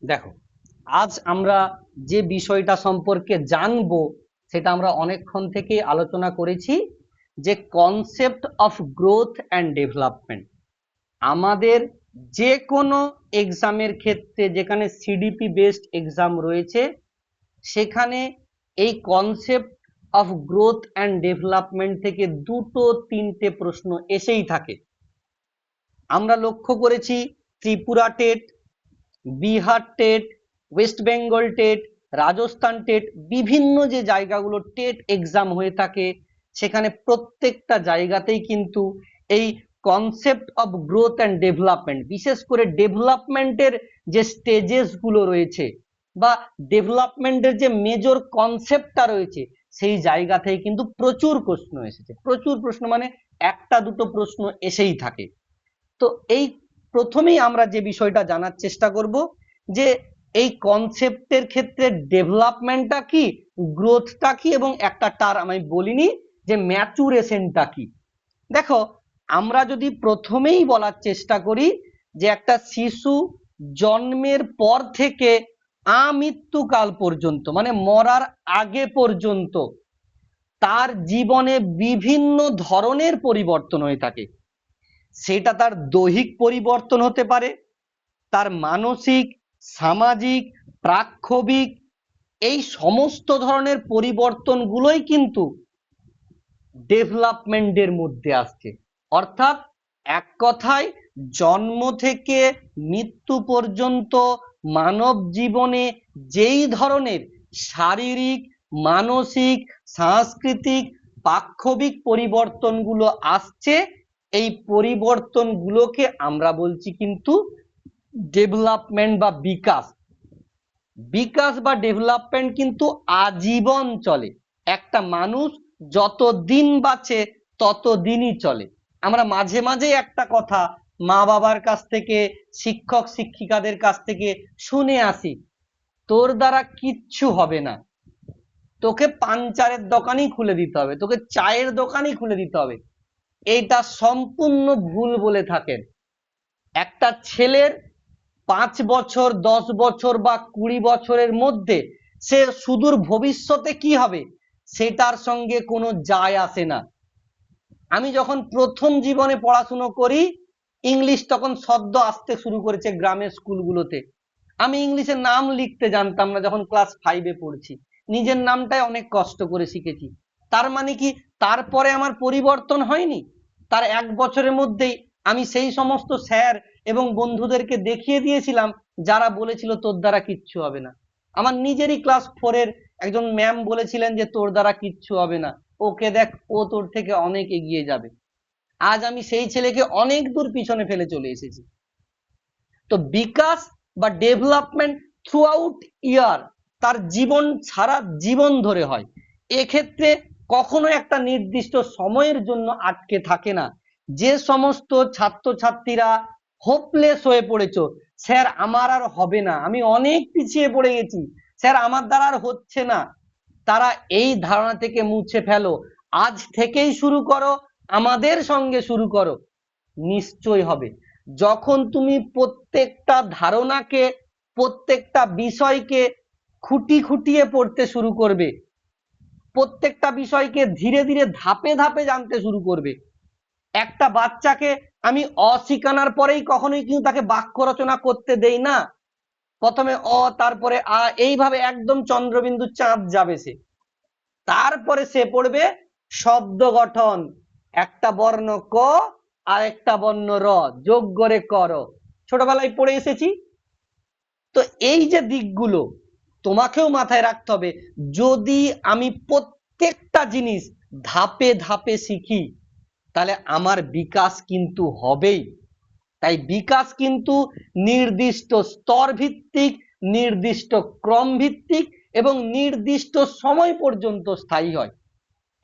দেখো, আজ আমরা যে বিষয়টা সম্পর্কে জানবো সেটা আমরা অনেকক্ষণ থেকে আলোচনা করেছি, যে concept of growth and development. আমাদের যে কোনো এক্সামের ক্ষেত্রে, যেখানে সিডিপি বেসড এক্সাম রয়েছে, সেখানে এই concept of growth and development থেকে দুটো তিনটে প্রশ্ন এসেই থাকে। আমরা লক্ষ্য করেছি Tripura TET, Bihar TET, West Bengal TET, Rajasthan TET, বিভিন্ন যে জায়গাগুলো টেট এক্সাম হয়ে থাকে, সেখানে প্রত্যেকটা জায়গাতেই কিন্তু এই concept of growth and development, বিশেষ করে ডেভেলপমেন্টের যে স্টেজেস গুলো রয়েছে বা ডেভেলপমেন্টের যে মেজর কনসেপ্টটা রয়েছে, সেই জায়গা থেকে কিন্তু প্রচুর প্রশ্ন এসেছে। প্রচুর প্রশ্ন মানে একটা দুটো প্রশ্ন এসেই থাকে। তো এই প্রথমেই আমরা যে বিষয়টা জানার চেষ্টা করব, যে এই কনসেপ্টের ক্ষেত্রে ডেভেলপমেন্টটা কি, গ্রোথটা কি, এবং একটা টার্ম আমি বলিনি যে ম্যাচুরেশনটা কি। দেখো, আমরা যদি প্রথমেই বলার চেষ্টা করি যে একটা শিশু জন্মের পর থেকে আমৃত্যুকাল পর্যন্ত, মানে মরার আগে পর্যন্ত তার জীবনে বিভিন্ন ধরনের পরিবর্তন হয়ে থাকে। সেটা তার দৈহিক পরিবর্তন হতে পারে, তার মানসিক, সামাজিক, প্রাক্ষবিক, এই সমস্ত ধরনের পরিবর্তনগুলোই কিন্তু ডেভেলপমেন্টের মধ্যে আসছে। অর্থাৎ এক কথায়, জন্ম থেকে মৃত্যু পর্যন্ত মানব জীবনে যেই ধরনের শারীরিক, মানসিক, সাংস্কৃতিক, পাক্ষবিক পরিবর্তনগুলো আসছে, এই পরিবর্তনগুলোকে আমরা বলছি কিন্তু ডেভেলপমেন্ট বা বিকাশ। বিকাশ বা ডেভেলপমেন্ট কিন্তু আজীবন চলে। একটা মানুষ যত দিন বাঁচে তত দিনই চলে। আমরা মাঝে মাঝে একটা কথা মা বাবার কাছ থেকে, শিক্ষক শিক্ষিকাদের কাছ থেকে শুনে আসি, তোর দ্বারা কিচ্ছু হবে না, তোকে পাঞ্চারের দোকানই খুলে দিতে হবে, তোকে চায়ের দোকানই খুলে দিতে হবে। এইটা সম্পূর্ণ ভুল বলে থাকেন। একটা ছেলের 5 বছর, 10 বছর বা 20 বছরের মধ্যে সে সুদূর ভবিষ্যতে কি হবে সেটার সঙ্গে কোনো যায় আসে না। আমি যখন প্রথম জীবনে পড়াশুনো করি, ইংলিশ তখন সদ্য আসতে শুরু করেছে গ্রামের স্কুলগুলোতে। আমি ইংলিশের নাম লিখতে জানতাম না যখন ক্লাস 5-এ পড়ছি। নিজের নামটাই অনেক কষ্ট করে শিখেছি। তার মানে কি তারপরে আমার পরিবর্তন হয়নি? তার 1 বছরের মধ্যেই আমি সেই সমস্ত স্যার এবং বন্ধুদেরকে দেখিয়ে দিয়েছিলাম যারা বলেছিল তোর দ্বারা কিচ্ছু হবে না। আমার নিজেরই ক্লাস 4-এর একজন ম্যাম বলেছিলেন যে তোর দ্বারা কিচ্ছু হবে না, ওকে দেখ, ও তোর থেকে অনেক এগিয়ে যাবে। আজ আমি সেই ছেলেকে অনেক দূর পিছনে ফেলে চলে এসেছি। তো বিকাশ বা ডেভেলপমেন্ট থ্রু আউট ইয়ার, তার জীবন সারা জীবন ধরে হয়। এক্ষেত্রে কখনো একটা নির্দিষ্ট সময়ের জন্য আটকে থাকে না। যে সমস্ত ছাত্রছাত্রীরা হোপলেস হয়ে পড়েছো, স্যার আমার আর হবে না, আমি অনেক পিছিয়ে পড়ে গেছি, স্যার আমার দ্বারা আর হচ্ছে না, তারা এই ধারণা থেকে মুছে ফেলো। আজ থেকেই শুরু করো, আমাদের সঙ্গে শুরু করো, নিশ্চয়ই হবে। যখন তুমি প্রত্যেকটা ধারণাকে, প্রত্যেকটা বিষয়কে খুঁটি খুঁটিয়ে পড়তে শুরু করবে, প্রত্যেকটা বিষয়কে ধীরে ধীরে ধাপে ধাপে জানতে শুরু করবে। একটা বাচ্চাকে আমি অ শিখানোর পরেই কখনোই কিন্তু তাকে বাক্য রচনা করতে দেই না। প্রথমে অ, তারপরে আ, এইভাবে একদম চন্দ্রবিন্দু চাঁদ যাবে সে। তারপরে সে পড়বে শব্দ গঠন, একটা বর্ণ ক আর একটা বর্ণ র, যোগ করে কর, ছোটবেলায় পড়ে এসেছি। তো এই যে দিকগুলো তোমাকেও মাথায় রাখতে হবে। যদি আমি প্রত্যেকটা জিনিস ধাপে ধাপে শিখি, তাহলে আমার বিকাশ কিন্তু হবেই। তাই বিকাশ কিন্তু নির্দিষ্ট স্তর ভিত্তিক, নির্দিষ্ট ক্রম ভিত্তিক এবং নির্দিষ্ট সময় পর্যন্ত স্থায়ী হয়।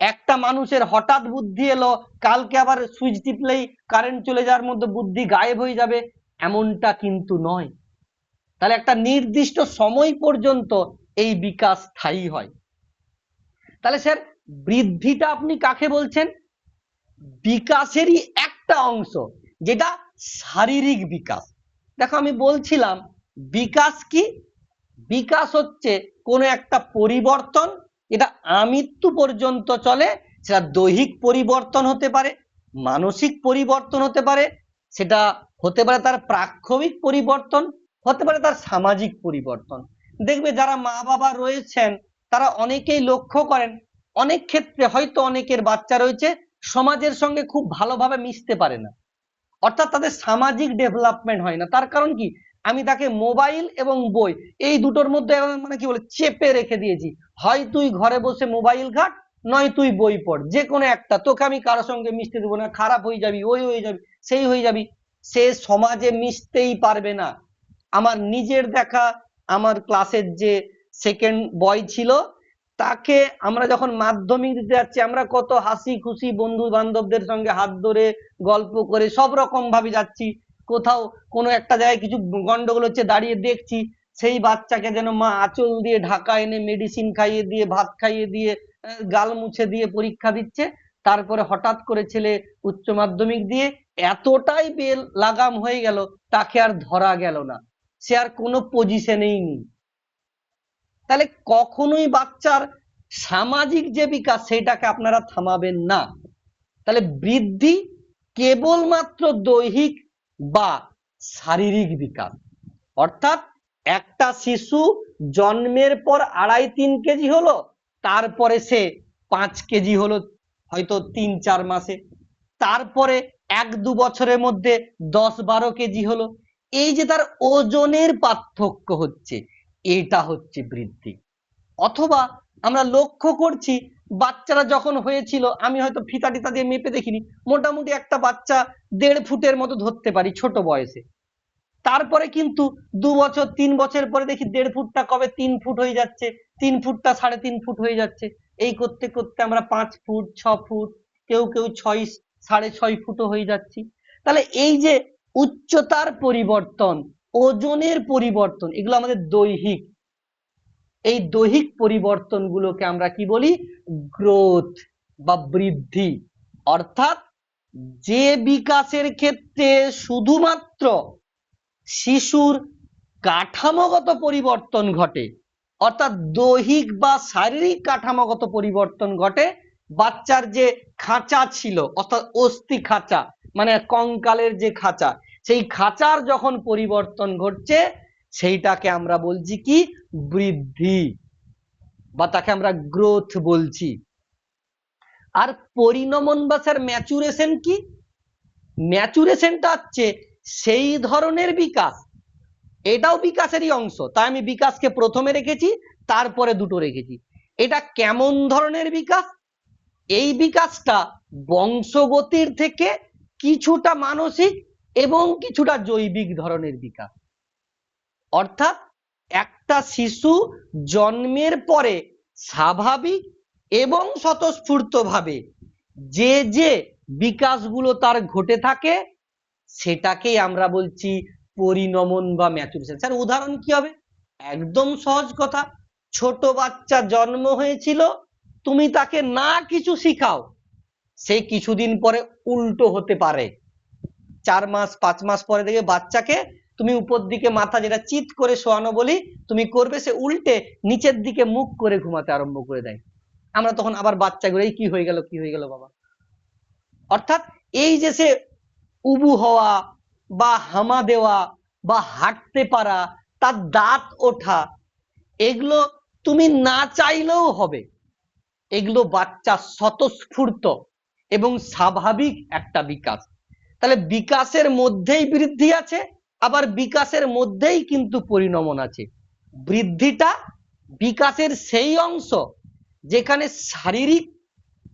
একটা মানুষের হঠাৎ বুদ্ধি এলো, কালকে আবার সুইচ টিপলেই কারেন্ট চলে যাওয়ার মধ্যে বুদ্ধি গায়েব হয়ে যাবে, এমনটা কিন্তু নয়। তাহলে একটা নির্দিষ্ট সময় পর্যন্ত এই বিকাশ স্থায়ী হয়। তাহলে স্যার, বৃদ্ধিটা আপনি কাকে বলছেন? বিকাশেরই একটা অংশ, যেটা শারীরিক বিকাশ। দেখো, আমি বলছিলাম বিকাশ কি? বিকাশ হচ্ছে কোনো একটা পরিবর্তন, এটা আমৃত্যু পর্যন্ত চলে। সেটা দৈহিক পরিবর্তন হতে পারে, মানসিক পরিবর্তন হতে পারে, সেটা হতে পারে তার প্রাক্ষবিক পরিবর্তন, হতে পারে তার সামাজিক পরিবর্তন। দেখবে যারা মা বাবা রয়েছেন তারা অনেকেই লক্ষ্য করেন, অনেক ক্ষেত্রে হয়তো অনেকের বাচ্চা রয়েছে সমাজের সঙ্গে খুব ভালোভাবে মিশতে পারে না, অর্থাৎ তাদের সামাজিক ডেভেলপমেন্ট হয় না। তার কারণ কি? আমি তাকে মোবাইল এবং বই এই দুটোর মধ্যে মানে কি বলে চেপে রেখে দিয়েছি। হয় তুই ঘরে বসে মোবাইল ঘাট, নয় তুই বই পড়, যে কোনো একটা, তোকে আমি কারোর সঙ্গে মিশতে দেবো না, খারাপ হয়ে যাবি, ওই হয়ে যাবি, সেই হয়ে যাবি। সে সমাজে মিশতেই পারবে না। আমার নিজের দেখা, আমার ক্লাসের যে সেকেন্ড বয় ছিল, তাকে আমরা যখন মাধ্যমিক দিতে যাচ্ছি, আমরা কত হাসি খুশি বন্ধু বান্ধবদের সঙ্গে হাত ধরে গল্প করে সব রকম ভাবে যাচ্ছি, কোথাও কোনো একটা জায়গায় কিছু গন্ডগোল হচ্ছে দাঁড়িয়ে দেখছি, সেই বাচ্চাকে যেন মা আঁচল দিয়ে ঢাকা এনে মেডিসিন খাইয়ে দিয়ে ভাত খাইয়ে দিয়ে গাল মুছে দিয়ে পরীক্ষা দিচ্ছে। তারপরে হঠাৎ করে ছেলে উচ্চ মাধ্যমিক দিয়ে এতটাই বেল লাগাম হয়ে গেল, তাকে আর ধরা গেল না, সে আর কোনো পজিশনেই নেই। তাহলে কখনোই বাচ্চার সামাজিক যে বিকাশ সেটাকে আপনারা থামাবেন না। তাহলে বৃদ্ধি কেবলমাত্র দৈহিক বা শারীরিক বিকাশ, অর্থাৎ একটা শিশু জন্মের পর 2.5-3 কেজি হলো, তারপরে সে 5 কেজি হলো হয়তো 3-4 মাসে, তারপরে 1-2 বছরের মধ্যে 10-12 কেজি হলো। এই যে তার ওজনের পার্থক্য হচ্ছে, এটা হচ্ছে বৃদ্ধি। অথবা আমরা লক্ষ্য করছি বাচ্চারা যখন হয়েছিল, আমি হয়তো ফিতা টিতা দিয়ে মেপে দেখিনি, মোটামুটি একটা বাচ্চা 1.5 ফুটের মতো ধরতে পারি ছোট বয়সে। তারপরে কিন্তু 2 বছর 3 বছর পরে দেখি 1.5 ফুটটা কবে 3 ফুট হয়ে যাচ্ছে, 3 ফুটটা 3.5 ফুট হয়ে যাচ্ছে। এই করতে করতে আমরা 5 ফুট 6 ফুট, কেউ কেউ 6 6.5 ফুটও হয়ে যাচ্ছি। তাহলে এই যে উচ্চতার পরিবর্তন, ওজনের পরিবর্তন, এগুলো আমাদের দৈহিক। এই দৈহিক পরিবর্তনগুলোকে আমরা কি বলি? গ্রোথ বা বৃদ্ধি। অর্থাৎ যে বিকাশের ক্ষেত্রে শুধুমাত্র শিশুর কাঠামোগত পরিবর্তন ঘটে, অর্থাৎ দৈহিক বা শারীরিক কাঠামোগত পরিবর্তন ঘটে, বাচ্চার যে খাঁচা ছিল অর্থাৎ অস্থি খাঁচা মানে কঙ্কালের যে খাঁচা, সেই খাঁচার যখন পরিবর্তন ঘটছে সেইটাকে আমরা বলছি কি? বৃদ্ধি, বা তাকে আমরা গ্রোথ বলছি। আর পরিণমন বা স্যার ম্যাচুরেশন কি? ম্যাচুরেশনটা হচ্ছে সেই ধরনের বিকাশ, এটাও বিকাশেরই অংশ, তাই আমি বিকাশকে প্রথমে রেখেছি, তারপরে দুটো রেখেছি। এটা কেমন ধরনের বিকাশ? এই বিকাশটা বংশগতির থেকে কিছুটা মানসিক এবং কিছুটা জৈবিক ধরনের বিকাশ। অর্থাৎ একটা শিশু জন্মের পরে স্বাভাবিক এবং স্বতঃস্ফূর্তভাবে যে যে বিকাশগুলো তার ঘটে থাকে সেটাকেই আমরা বলছি পরিণমন বা ম্যাচুরেশন। স্যার উদাহরণ কি হবে? একদম সহজ কথা, ছোট বাচ্চা জন্ম হয়েছিল, তুমি তাকে না কিছু শিখাও, সে কিছুদিন পরে উল্টো হতে পারে। 4 মাস 5 মাস পরে দেখে বাচ্চাকে তুমি উপর দিকে মাথা, যেটা চিৎ করে শোয়ানো বলি, তুমি করবে, সে উল্টে নিচের দিকে মুখ করে ঘুমাতে আরম্ভ করে দেয়। আমরা তখন আবার বাচ্চাগুলো এই কি হয়ে গেল কি হয়ে গেল বাবা। অর্থাৎ এই যে সে উবু হওয়া বা হামা দেওয়া বা হাঁটতে পারা, তার দাঁত ওঠা, এগুলো তুমি না চাইলেও হবে। এগুলো বাচ্চা স্বতঃস্ফূর্ত এবং স্বাভাবিক একটা বিকাশ। তাহলে বিকাশের মধ্যেই বৃদ্ধি আছে, আবার বিকাশের মধ্যেই কিন্তু পরিণমন আছে। বৃদ্ধিটা বিকাশের সেই অংশ যেখানে শারীরিক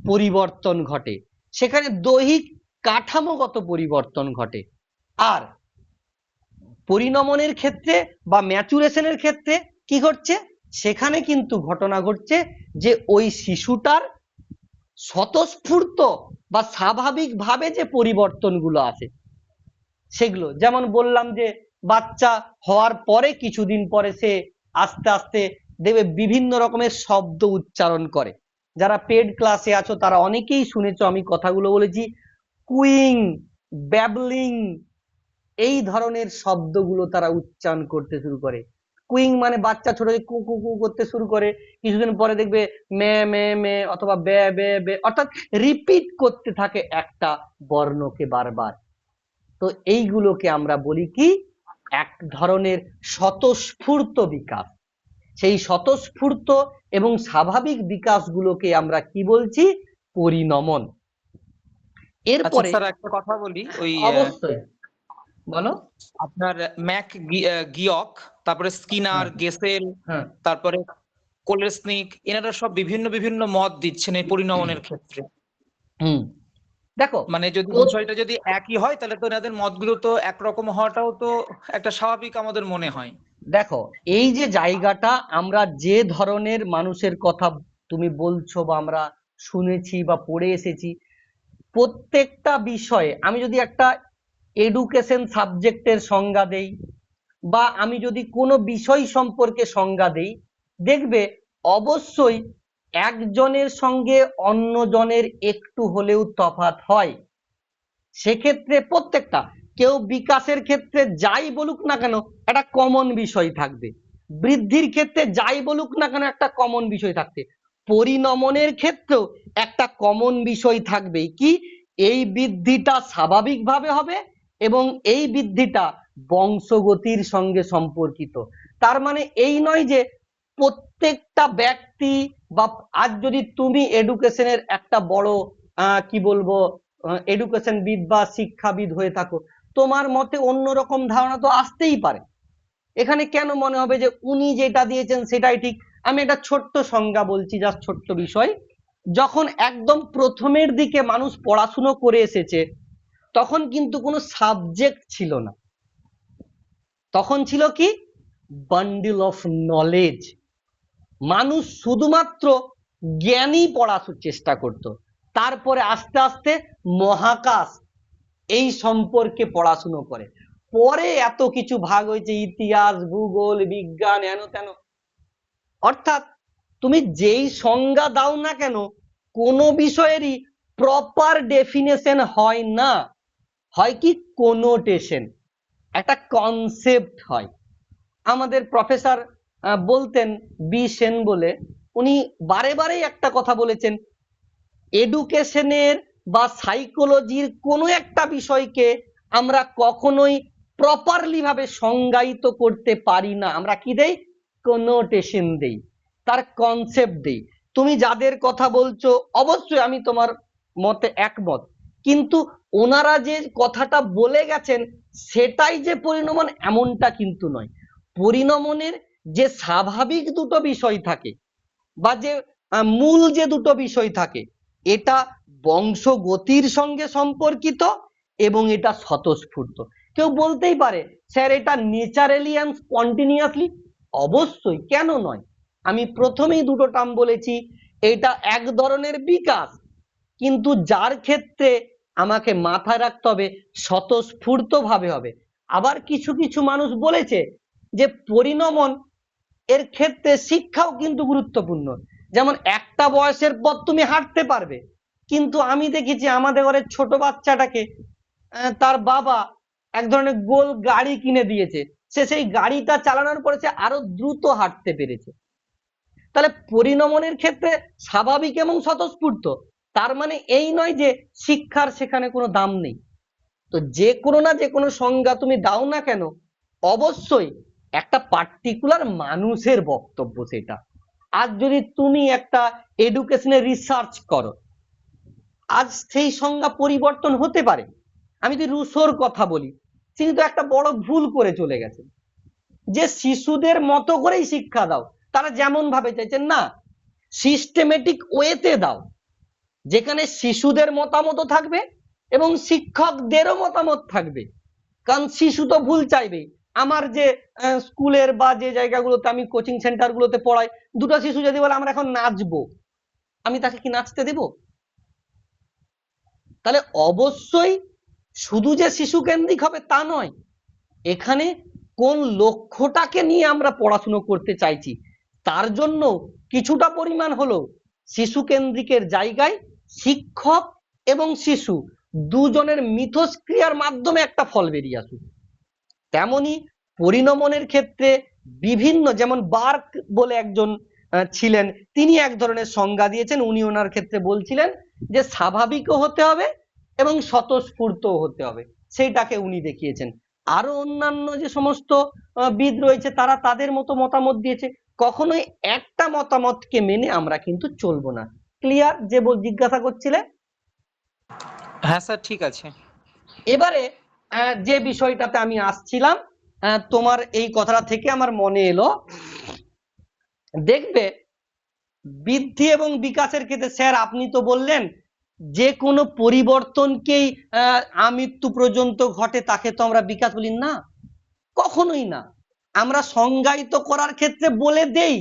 পরিবর্তন ঘটে, সেখানে দৈহিক কাঠামোগত পরিবর্তন ঘটে। আর পরিণমনের ক্ষেত্রে বা ম্যাচুরেশনের ক্ষেত্রে কি ঘটছে? সেখানে কিন্তু ঘটনা ঘটছে যে ওই শিশুটার স্বতঃস্ফূর্ত বা স্বাভাবিকভাবে যে পরিবর্তনগুলো আসে সেগুলো, যেমন বললাম যে বাচ্চা হওয়ার পরে কিছুদিন পরে সে আস্তে আস্তে দেখবে বিভিন্ন রকমের শব্দ উচ্চারণ করে। যারা পেড ক্লাসে আছো তারা অনেকেই শুনেছো আমি কথাগুলো বলেছি, কুইং, ব্যাবলিং, এই ধরনের শব্দগুলো তারা উচ্চারণ করতে শুরু করে। কুইং মানে বাচ্চা ছোট কু কু কু করতে শুরু করে, কিছুদিন পরে দেখবে মে মে মে অথবা বে বে বে, অর্থাৎ রিপিট করতে থাকে একটা বর্ণকে বারবার। তো এইগুলোকে আমরা বলি কি, এক ধরনের স্বতঃস্ফূর্ত বিকাশ। সেই স্বতঃস্ফূর্ত এবং স্বাভাবিক বিকাশগুলোকে আমরা কি বলছি, পরিণমন। আচ্ছা এরপরে স্যার, একটা কথা বলি, ওই অবশ্যই বলো। আপনার ম্যাক গিয়ক, তারপরে স্কিনার, হ্যাঁ গেসেল, হ্যাঁ তারপরে কোলেসনিক, এনারা সব বিভিন্ন বিভিন্ন মত দিচ্ছেন এই পরিণমনের ক্ষেত্রে। হুম দেখো, মানে যদি বিষয়টা যদি একই হয় তাহলে তো এনাদের মতগুলো তো একরকম হওয়াটাও তো একটা স্বাভাবিক আমাদের মনে হয়। দেখো এই যে জায়গাটা, আমরা যে ধরনের মানুষের কথা তুমি বলছো বা আমরা শুনেছি বা পড়ে এসেছি, প্রত্যেকটা বিষয়ে আমি যদি একটা এডুকেশন সাবজেক্টের সংজ্ঞা দেই বা আমি যদি কোনো বিষয় সম্পর্কে সংজ্ঞা দেই, দেখবে অবশ্যই একজনের সঙ্গে অন্যজনের একটু হলেও তফাৎ হয়। সেক্ষেত্রে প্রত্যেকটা, কেউ বিকাশের ক্ষেত্রে যাই বলুক না কেন একটা কমন বিষয় থাকবে, বৃদ্ধির ক্ষেত্রে যাই বলুক না কেন একটা কমন বিষয় থাকবে, পরিণমনের ক্ষেত্রেও একটা কমন বিষয় থাকবে কি, এই বৃদ্ধিটা স্বাভাবিকভাবে হবে এবং এই বৃদ্ধিটা বংশগতির সঙ্গে সম্পর্কিত। তার মানে এই নয় যে প্রত্যেকটা ব্যক্তি বা আজ যদি তুমি এডুকেশনের একটা বড় কি বলবো এডুকেশনবিদ বা শিক্ষাবিদ হয়ে থাকো, তোমার মতে অন্যরকম ধারণা তো আসতেই পারে। এখানে কেন মনে হবে যে উনি যেটা দিয়েছেন সেটাই ঠিক? আমি একটা ছোট্ট সংজ্ঞা বলছি, জাস্ট ছোট্ট বিষয়। যখন একদম প্রথমের দিকে মানুষ পড়াশুনো করে এসেছে, তখন কিন্তু কোনো সাবজেক্ট ছিল না, তখন ছিল কি, বান্ডিল অফ নলেজ। মানুষ শুধুমাত্র জ্ঞানই পড়ার চেষ্টা করত। তারপরে আস্তে আস্তে মহাকাশ এই সম্পর্কে পড়াশুনো করে, পরে এত কিছু ভাগ হয়েছে, ইতিহাস, ভূগোল, বিজ্ঞান, হেন তেন। অর্থাৎ তুমি যেই সংজ্ঞা দাও না কেন, কোনো বিষয়েরই প্রপার ডেফিনেশন হয় না, হয় কি কোনোটেশন, একটা কনসেপ্ট হয়। আমাদের প্রফেসর বলতেন বি সেন বলে, উনি বারে বারে একটা কথা বলেছেন, এডুকেশনের বা সাইকোলজির কোনো একটা বিষয়কে আমরা কখনোই প্রপারলি ভাবে সংজ্ঞায়িত করতে পারি না। আমরা কি দেই, কোনোটেশন দেই, তার কনসেপ্ট দেই। তুমি যাদের কথা বলছো অবশ্যই আমি তোমার মতে একমত, কিন্তু ওনারা যে কথাটা বলে গেছেন সেটাই যে পরিণমন এমনটা কিন্তু নয়। পরিণমনের যে স্বাভাবিক দুটো বিষয় থাকে বা যে মূল যে দুটো বিষয় থাকে, এটা বংশগতির সঙ্গে সম্পর্কিত এবং এটা স্বতঃস্ফূর্ত। কেউ বলতেই পারে স্যার এটা ন্যাচারালি অ্যান্ড স্পন্টিনিয়াসলি, অবশ্যই, কেন নয়। আমি প্রথমেই দুটো টার্ম বলেছি, এটা এক ধরনের বিকাশ, কিন্তু যার ক্ষেত্রে আমাকে মাথায় রাখতে হবে স্বতঃস্ফূর্ত ভাবে হবে। আবার কিছু কিছু মানুষ বলেছে যে পরিণমন এর ক্ষেত্রে শিক্ষাও কিন্তু গুরুত্বপূর্ণ। যেমন একটা বয়সের পর তুমি হাঁটতে পারবে, কিন্তু আমি দেখেছি আমাদের ঘরের ছোট বাচ্চাটাকে তার বাবা এক ধরনের গোল গাড়ি কিনে দিয়েছে, সে সেই গাড়িটা চালানোর পরে সে আরো দ্রুত হাঁটতে পেরেছে। তাহলে পরিণমনের ক্ষেত্রে স্বাভাবিক এবং স্বতঃস্ফূর্ত, তার মানে এই নয় যে শিক্ষার সেখানে কোনো দাম নেই। তো যে কোনো না যে কোনো সংজ্ঞা তুমি দাও না কেন, অবশ্যই একটা পার্টিকুলার মানুষের বক্তব্য সেটা। আজ যদি তুমি একটা এডুকেশনের রিসার্চ করো, আজ সেই সংজ্ঞা পরিবর্তন হতে পারে। আমি যদি রুশোর কথা বলি, তিনি তো একটা বড় ভুল করে চলে গেছেন, যে শিশুদের মতো করেই শিক্ষা দাও। তারা যেমন ভাবে চাইছেন না, সিস্টেমেটিক ওয়েতে দাও, যেখানে শিশুদের মতামত থাকবে এবং শিক্ষকদেরও মতামত থাকবে। কারণ শিশু তো ভুল চাইবেই। আমার যে স্কুলের বা যে জায়গাগুলোতে আমি কোচিং সেন্টার গুলোতে পড়াই, দুটো শিশু যদি বলে আমরা এখন নাচবো, আমি তাকে কি নাচতে দেব? তাহলে অবশ্যই শুধু যে শিশু কেন্দ্রিক হবে তা নয়, এখানে কোন লক্ষ্যটাকে নিয়ে আমরা পড়াশুনো করতে চাইছি তার জন্য কিছুটা পরিমাণ হলো শিশু কেন্দ্রিকের জায়গায় শিক্ষক এবং শিশু দুজনের মিথস্ক্রিয়ার মাধ্যমে একটা ফল বেরিয়ে আসুক। তেমনি পরিণমনের ক্ষেত্রে বিভিন্ন, যেমন বার্ক বলে একজন ছিলেন, তিনি এক ধরনের সংজ্ঞা দিয়েছেন। উনি ওনার ক্ষেত্রে বলছিলেন যে স্বাভাবিকও হতে হবে এবং স্বতঃস্ফূর্তও হতে হবে, সেইটাকে উনি দেখিয়েছেন। আরো অন্যান্য যে সমস্ত বিদ রয়েছে তারা তাদের মতো মতামত দিয়েছে। কখনোই একটা মতামতকে মেনে আমরা কিন্তু চলবো না। ক্লিয়ার? যে জিজ্ঞাসা করছিলে। হ্যাঁ স্যার, ঠিক আছে। এবারে যে বিষয়টাতে আমি আসছিলাম, তোমার এই কথাটা থেকে আমার মনে এলো, দেখবে বৃদ্ধি এবং বিকাশের ক্ষেত্রে স্যার আপনি তো বললেন যে কোনো পরিবর্তনকেই আমৃত্যু পর্যন্ত ঘটে তাকে তো আমরা বিকাশ বলি না, কখনোই না। আমরা সংজ্ঞায়িত করার ক্ষেত্রে বলে দেই,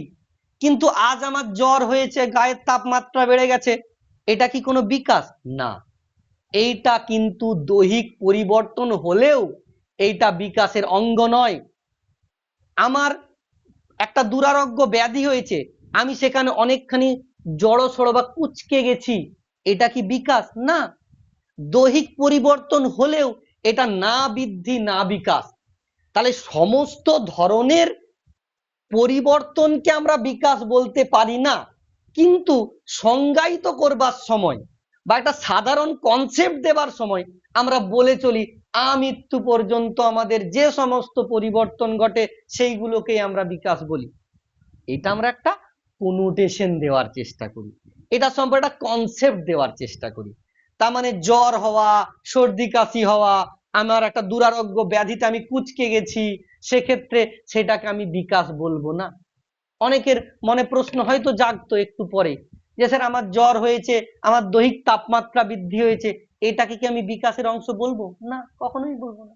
কিন্তু আজ আমার জ্বর হয়েছে, গায়ের তাপমাত্রা বেড়ে গেছে, এটা কি কোনো বিকাশ? না, এইটা কিন্তু দৈহিক পরিবর্তন হলেও এইটা বিকাশের অঙ্গ নয়। আমার একটা দুরারোগ্য ব্যাধি হয়েছে, আমি সেখানে অনেকখানি জড়সড় বা কুঁচকে গেছি, এটা কি বিকাশ? না। দৈহিক পরিবর্তন হলেও এটা না বৃদ্ধি না বিকাশ। তাহলে সমস্ত ধরনের পরিবর্তনকে আমরা বিকাশ বলতে পারি না, কিন্তু সংজ্ঞায়িত করবার সময় বা একটা সাধারণ কনসেপ্ট দেবার সময় আমরা বলে চলি আমৃত্যু পর্যন্ত আমাদের যে সমস্ত পরিবর্তন ঘটে সেইগুলোকে আমরা বিকাশ বলি। এটা আমরা একটা কোনোটেশন দেওয়ার চেষ্টা করি, এটা সম্পর্কে একটা কনসেপ্ট দেওয়ার চেষ্টা করি। তার মানে জ্বর হওয়া, সর্দি কাশি হওয়া, আমার একটা দুরারোগ্য ব্যাধিতে আমি কুঁচকে গেছি, সেক্ষেত্রে সেটাকে আমি বিকাশ বলবো না। অনেকের মনে প্রশ্ন হয়তো জাগতো একটু পরে যে স্যার আমার জ্বর হয়েছে, আমার দৈহিক তাপমাত্রা বৃদ্ধি হয়েছে, এটাকে কি আমি বিকাশের অংশ বলবো? না, কখনোই বলবো না।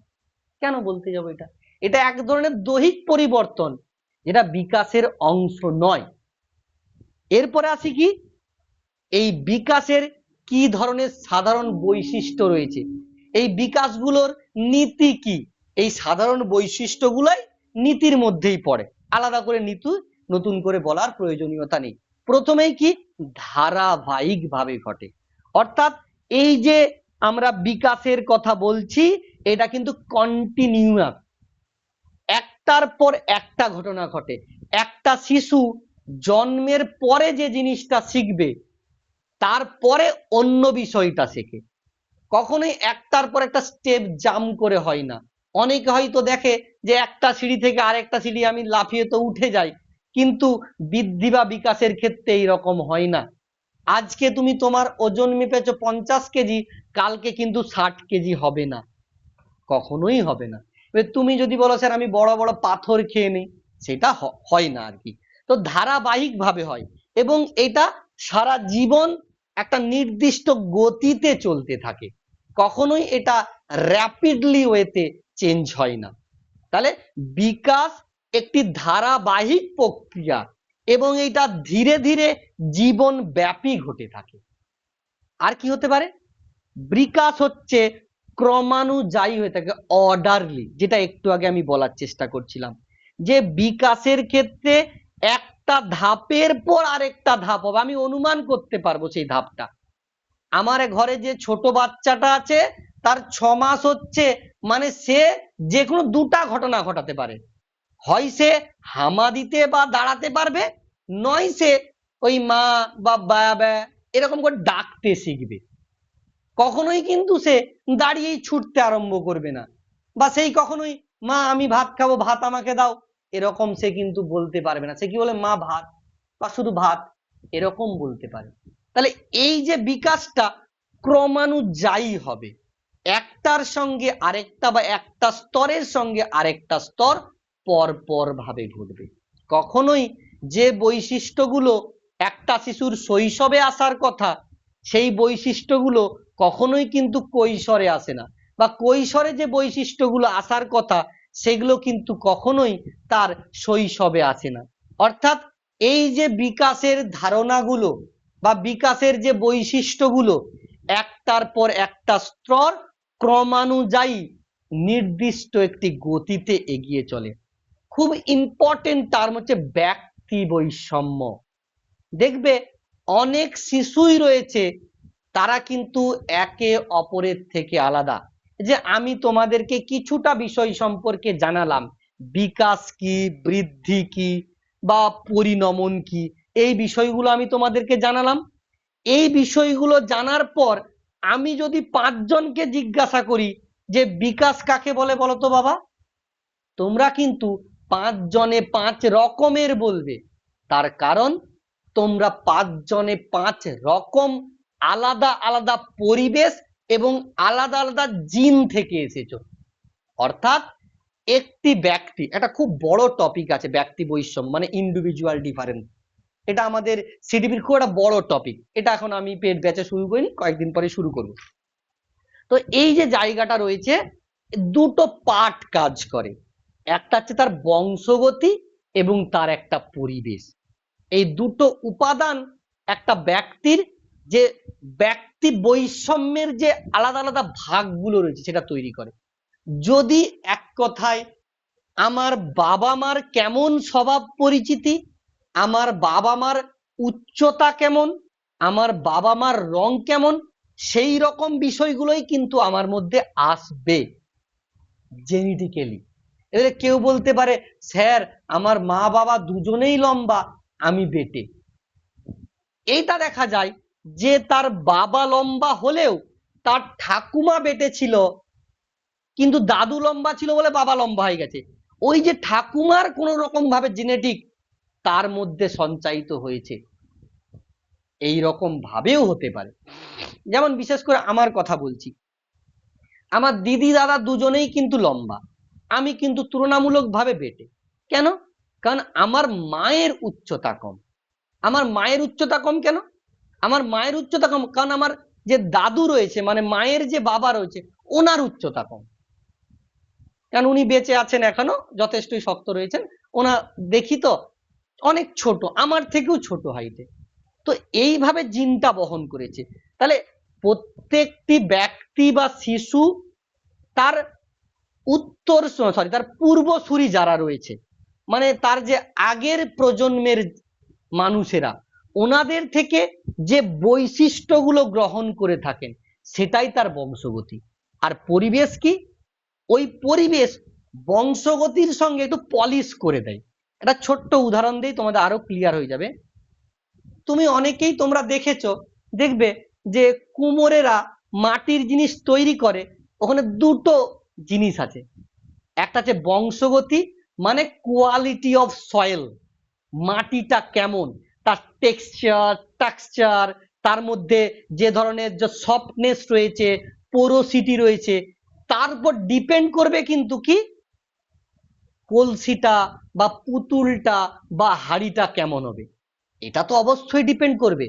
কেন বলতে যাবো? এটা এটা এক ধরনের দৈহিক পরিবর্তন, যেটা বিকাশের অংশ নয়। এরপরে আসি কি, এই বিকাশের কি ধরনের সাধারণ বৈশিষ্ট্য রয়েছে, এই বিকাশগুলোর নীতি কি? এই সাধারণ বৈশিষ্ট্যগুলোই নীতির মধ্যেই পড়ে, আলাদা করে নীতি নতুন করে বলার প্রয়োজনীয়তা নেই। প্রথমেই কি, ধারাবাহিক ভাবে ঘটে। অর্থাৎ এই যে আমরা বিকাশের কথা বলছি, এটা কিন্তু কন্টিনিউয়াস, একটার পর একটা ঘটনা ঘটে। একটা শিশু জন্মের পরে যে জিনিসটা শিখবে, তারপরে অন্য বিষয়টা শেখে, কখনোই একটার পর একটা স্টেপ জাম্প করে হয় না। অনেকে হয়তো দেখে যে একটা সিঁড়ি থেকে আরেকটা সিঁড়ি আমি লাফিয়ে তো উঠে যাই, কিন্তু বৃদ্ধি বা বিকাশের ক্ষেত্রে এইরকম হয় না। আজকে তুমি তোমার ওজন মেপেছো 50 কেজি, কালকে কিন্তু 60 কেজি হবে না, কখনোই হবে না। এবার তুমি যদি বলো স্যার আমি বড় বড় পাথর খেয়ে নেই, সেটা হয় না আর কি। তো ধারাবাহিক ভাবে হয়, এবং এটা সারা জীবন একটা নির্দিষ্ট গতিতে চলতে থাকে, কখনোই এটা র্যাপিডলি ওয়েতে চেঞ্জ হয় না। তাহলে বিকাশ একটি ধারাবাহিক প্রক্রিয়া, এবং এটা ধীরে ধীরে জীবন ব্যাপী ঘটে থাকে। আর কি হতে পারে? বিকাশ হচ্ছে ক্রমানুযায়ী হয়ে থাকে, অর্ডারলি, যেটা একটু আগে আমি বলার চেষ্টা করছিলাম, যে বিকাশের ক্ষেত্রে একটা ধাপের পর আরেকটা ধাপ হবে, আমি অনুমান করতে পারবো সেই ধাপটা। আমার ঘরে যে ছোট বাচ্চাটা আছে, তার 6 মাস হচ্ছে, মানে সে যে কোনো দুটা ঘটনা ঘটাতে পারে, হয় সে হামা দিতে বা দাঁড়াতে পারবে, নয় সে ওই মা বা বাবা এরকম করে ডাকতে শিখবে। কখনোই কিন্তু সে দাঁড়িয়েই ছুটতে আরম্ভ করবে না, বা সেই কখনোই মা আমি ভাত খাবো, ভাত আমাকে দাও, এরকম সে কিন্তু বলতে পারবে না। সে কি বলে, মা ভাত, বা শুধু ভাত, এরকম বলতে পারে। তাহলে এই যে বিকাশটা ক্রমানুযায়ী হবে, একটার সঙ্গে আরেকটা বা একটা স্তরের সঙ্গে আরেকটা স্তর পর পর ভাবে ঘটবে। কখনোই যে বৈশিষ্ট্যগুলো একটা শিশুর শৈশবে আসার কথা, সেই বৈশিষ্ট্যগুলো কখনোই কিন্তু কৈশোরে আসে না, বা কৈশোরে যে বৈশিষ্ট্যগুলো আসার কথা সেগুলো কিন্তু কখনোই তার শৈশবে আসে না। অর্থাৎ এই যে বিকাশের ধারণাগুলো বা বিকাশের যে বৈশিষ্ট্যগুলো, একটার পর একটা স্তর ক্রমানুযায়ী নির্দিষ্ট একটি গতিতে এগিয়ে চলে। খুব ইম্পর্টেন্ট টার্ম হচ্ছে ব্যক্তি বৈষম্য। দেখবে অনেক শিশুই রয়েছে, তারা কিন্তু একে অপরের থেকে আলাদা। যে আমি তোমাদেরকে কিছুটা বিষয় সম্পর্কে জানালাম, বিকাশ কি, বৃদ্ধি কি, বা পরিণমন কি, এই বিষয়গুলো আমি তোমাদেরকে জানালাম। এই বিষয়গুলো জানার পর আমি যদি 5 জনকে জিজ্ঞাসা করি যে বিকাশ কাকে বলে বলো তো বাবা, তোমরা কিন্তু 5 জনে 5 রকমের বলবে। তার কারণ তোমরা 5 জনে 5 রকম আলাদা আলাদা পরিবেশ এবং আলাদা আলাদা জিন থেকে এসেছো। অর্থাৎ একটি ব্যক্তি, একটা খুব বড় টপিক আছে ব্যক্তি বৈষম্য মানে ইন্ডিভিজুয়াল ডিফারেন্স, এটা আমাদের সিডিপির খুব একটা বড় টপিক। এটা এখন আমি পেড ব্যাচে শুরু করিনি, কয়েকদিন পরে শুরু করব। তো এই যে জায়গাটা রয়েছে, দুটো পার্ট কাজ করে। একটা হচ্ছে তার বংশগতি এবং তার একটা পরিবেশ। এই দুটো উপাদান একটা ব্যক্তির যে ব্যক্তি বৈষম্যের যে আলাদা আলাদা ভাগগুলো রয়েছে সেটা তৈরি করে। যদি এক কথায় আমার বাবা মার কেমন স্বভাব পরিচিতি, আমার বাবা মার উচ্চতা কেমন, আমার বাবা মার রং কেমন, সেই রকম বিষয়গুলোই কিন্তু আমার মধ্যে আসবে জেনেটিক্যালি। এবারে কেউ বলতে পারে স্যার আমার মা বাবা দুজনেই লম্বা, আমি বেটে। এইটা দেখা যায় যে তার বাবা লম্বা হলেও তার ঠাকুমা বেটে ছিল, কিন্তু দাদু লম্বা ছিল বলে বাবা লম্বা হয়ে গেছে। ওই যে ঠাকুমার কোন রকম ভাবে জেনেটিক তার মধ্যে সঞ্চারিত হয়েছে, এই রকম ভাবেও হতে পারে। যেমন বিশেষ করে আমার কথা বলছি, আমার দিদি দাদা দুজনেই কিন্তু লম্বা, আমি কিন্তু তুলনামূলকভাবে বেটে। কেন? কারণ আমার মায়ের উচ্চতা কম। আমার মায়ের উচ্চতা কম কেন? আমার মায়ের উচ্চতা কম কারণ আমার যে দাদু রয়েছে মানে মায়ের যে বাবা রয়েছে ওনার উচ্চতা কম, কারণ উনি বেঁচে আছেন এখনো, যথেষ্টই শক্ত রয়েছেন। ওনা দেখি তো অনেক ছোট, আমার থেকেও ছোট হাইটে। তো এইভাবে জিনটা বহন করেছে। তাহলে প্রত্যেকটি ব্যক্তি বা শিশু তার তার পূর্বসূরি যারা রয়েছে মানে তার যে আগের প্রজন্মের মানুষেরা, ওনাদের থেকে যে বৈশিষ্ট্যগুলো গ্রহণ করে থাকেন সেটাই তার বংশগতি। আর পরিবেশ কি? ওই পরিবেশ বংশগতির সঙ্গে একটু পলিশ করে দেয়। একটা ছোট্ট উদাহরণ দিই, তোমাদের আরো ক্লিয়ার হয়ে যাবে। তুমি অনেকেই তোমরা দেখেছো, দেখবে যে কুমোরেরা মাটির জিনিস তৈরি করে, ওখানে দুটো জিনিস আছে। একটা আছে বংশগতি মানে কোয়ালিটি অফ সয়েল, মাটিটা কেমন, তার টেক্সচার, তার মধ্যে যে ধরনের যে সফটনেস রয়েছে, পোরোসিটি রয়েছে, তার উপর ডিপেন্ড করবে কিন্তু কি কলসিটা বা পুতুলটা বা হাড়িটা কেমন হবে। এটা তো অবশ্যই ডিপেন্ড করবে।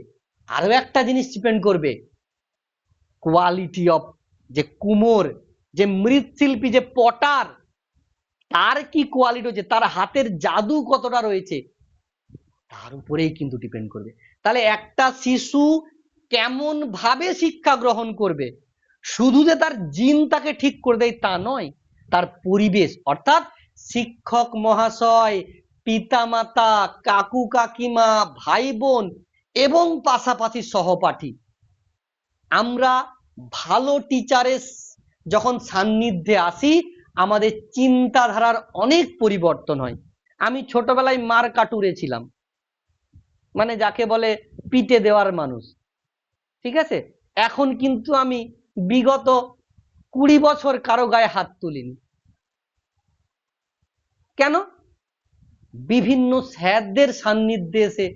আরো একটা জিনিস ডিপেন্ড করবে, কোয়ালিটি অফ যে কুমোর, যে মৃৎশিল্পী, যে পটার, তার কি কোয়ালিটি হচ্ছে, তার হাতের জাদু কতটা রয়েছে, তার উপরেই কিন্তু ডিপেন্ড করবে। তাহলে একটা শিশু কেমন ভাবে শিক্ষা গ্রহণ করবে, শুধু যে তার জিন তাকে ঠিক করে দেয় তা নয়, তার পরিবেশ অর্থাৎ শিক্ষক মহাশয়, পিতামাতা, কাকু কাকিমা, ভাই বোন এবং পাশাপাশি সহপাঠী, আমরা ভালো টিচারের যখন সান্নিধ্যে আসি আমাদের চিন্তাধারার অনেক পরিবর্তন হয়। আমি ছোটবেলায় মার কাটুরে ছিলাম, মানে যাকে বলে পিটে দেওয়ার মানুষ, ঠিক আছে। এখন কিন্তু আমি বিগত 20 বছর কারো গায়ে হাত তুলিনি। কেন? বিভিন্ন স্যারদের সান্নিধ্যে এসে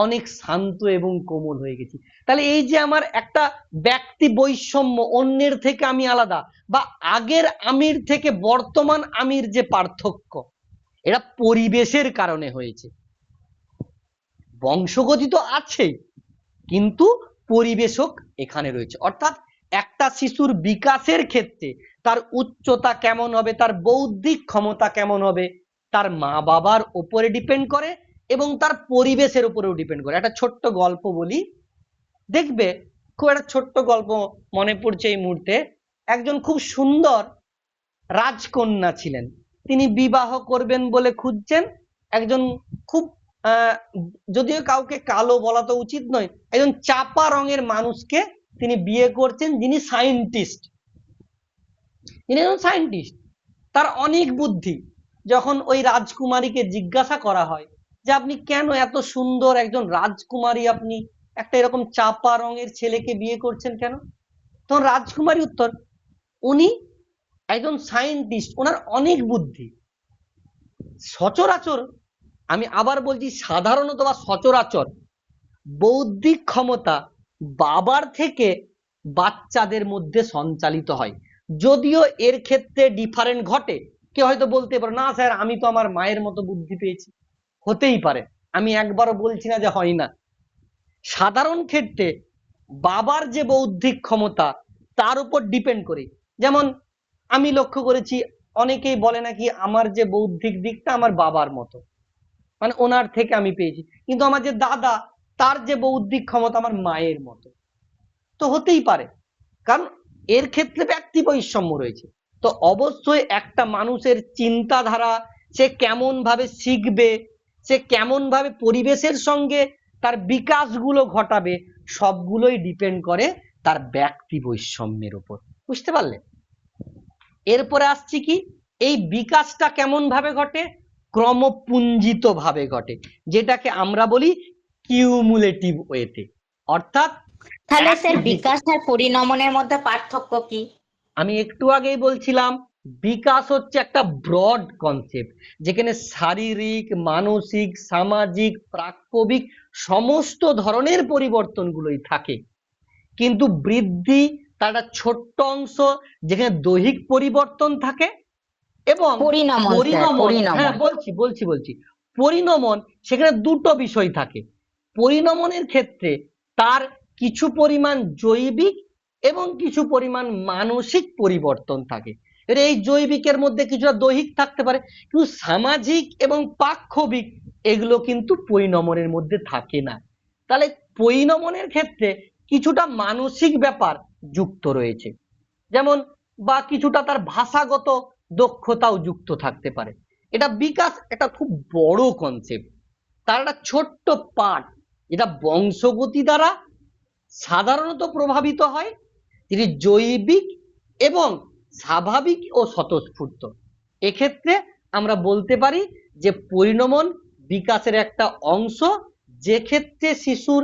অনেক শান্ত এবং কোমল হয়ে গেছি। তাহলে এই যে আমার একটা ব্যক্তি বৈষম্য, অন্যের থেকে আমি আলাদা, বা আগের আমির থেকে বর্তমান আমির যে পার্থক্য, এটা পরিবেশের কারণে হয়েছে। বংশগতি তো আছেই, কিন্তু পরিবেশক এখানে রয়েছে। অর্থাৎ একটা শিশুর বিকাশের ক্ষেত্রে তার উচ্চতা কেমন হবে, তার বৌদ্ধিক ক্ষমতা কেমন হবে, তার মা বাবার উপরে ডিপেন্ড করে এবং তার পরিবেশের উপরেও ডিপেন্ড করে। একটা ছোট্ট গল্প বলি, দেখবে খুব একটা ছোট্ট গল্প মনে পড়ছে এই মুহূর্তে। একজন খুব সুন্দর রাজকন্যা ছিলেন, তিনি বিবাহ করবেন বলে খুঁজছেন একজন খুব যদিও কাউকে কালো বলা তো উচিত নয়, একজন চাপা রঙের মানুষকে তিনি বিয়ে করছেন যিনি সায়েন্টিস্ট। তিনি একজন সায়েন্টিস্ট, তার অনেক বুদ্ধি। যখন ওই রাজকুমারীকে জিজ্ঞাসা করা হয় যে আপনি কেন এত সুন্দর একজন রাজকুমারী, আপনি একটা এরকম চাপা রঙের ছেলেকে বিয়ে করছেন কেন, তখন রাজকুমারী উত্তর, উনি একজন সায়েন্টিস্ট, ওনার অনেক বুদ্ধি। সচরাচর, আমি আবার বলছি, সাধারণত বা সচরাচর বৌদ্ধিক ক্ষমতা বাবার থেকে বাচ্চাদের মধ্যে সঞ্চালিত হয়। যদিও এর ক্ষেত্রে ডিফারেন্ট ঘটে, কেউ হয়তো বলতে পারে না স্যার আমি তো আমার মায়ের মতো বুদ্ধি পেয়েছি, হতেই পারে, আমি একবারও বলছি না যে হয় না। সাধারণ ক্ষেত্রে বাবার যে বৌদ্ধিক ক্ষমতা তার উপর ডিপেন্ড করে। যেমন আমি লক্ষ্য করেছি অনেকেই বলে নাকি আমার যে বৌদ্ধিক দিকটা আমার বাবার মতো, মানে ওনার থেকে আমি পেয়েছি, কিন্তু আমার যে দাদা তার যে বৌদ্ধিক ক্ষমতা আমার মায়ের মতো। তো হতেই পারে, কারণ এর ক্ষেত্রে ব্যক্তি বৈষম্য রয়েছে। তো অবশ্যই একটা মানুষের চিন্তাধারা, সে কেমন ভাবে শিখবে, সে কেমন ভাবে পরিবেশের সঙ্গে তার বিকাশগুলো ঘটাবে, সবগুলোই ডিপেন্ড করে তার ব্যক্তি বৈষম্যের উপর। বুঝতে পারলে? এরপরে আসছি কি, এই বিকাশটা কেমন ভাবে ঘটে, ক্রমপুঞ্জিত ভাবে ঘটে, যেটাকে আমরা বলি কিউমুলেটিভ ওয়েতে। অর্থাৎ তাহলে একই স্যার দিকে, বিকাশ আর পরিণমনের মধ্যে পার্থক্য কি? আমি একটু আগেই বলছিলাম বিকাশ হচ্ছে একটা ব্রড কনসেপ্ট, যেখানে শারীরিক, মানসিক, সামাজিক, প্রাক্কবিক সমস্ত ধরনের পরিবর্তনগুলোই থাকে। কিন্তু বৃদ্ধি তার একটা ছোট্ট অংশ, যেখানে দৈহিক পরিবর্তন থাকে, এবং পরিণমন স্যার, পরিণমন, হ্যাঁ পরিণমন। বলছি পরিণমন, সেখানে দুটো বিষয় থাকে। পরিণমনের ক্ষেত্রে তার কিছু পরিমাণ জৈবিক এবং কিছু পরিমাণ মানসিক পরিবর্তন থাকে। এর এই জৈবিকের মধ্যে কিছুটা দৈহিক থাকতে পারে, কিন্তু সামাজিক এবং পাক্ষবিক এগুলো কিন্তু পরিণমনের মধ্যে থাকে না। তাহলে পরিণমনের ক্ষেত্রে কিছুটা মানসিক ব্যাপার যুক্ত রয়েছে, যেমন বা কিছুটা তার ভাষাগত দক্ষতাও যুক্ত থাকতে পারে। এটা বিকাশ একটা খুব বড় কনসেপ্ট, তার একটা ছোট্ট পার্ট যেটা বংশগতি দ্বারা সাধারণত প্রভাবিত হয়, যেটি জৈবিক এবং স্বাভাবিক ও স্বতঃস্ফূর্ত। এক্ষেত্রে আমরা বলতে পারি যে পরিণমন বিকাশের একটা অংশ, যে ক্ষেত্রে শিশুর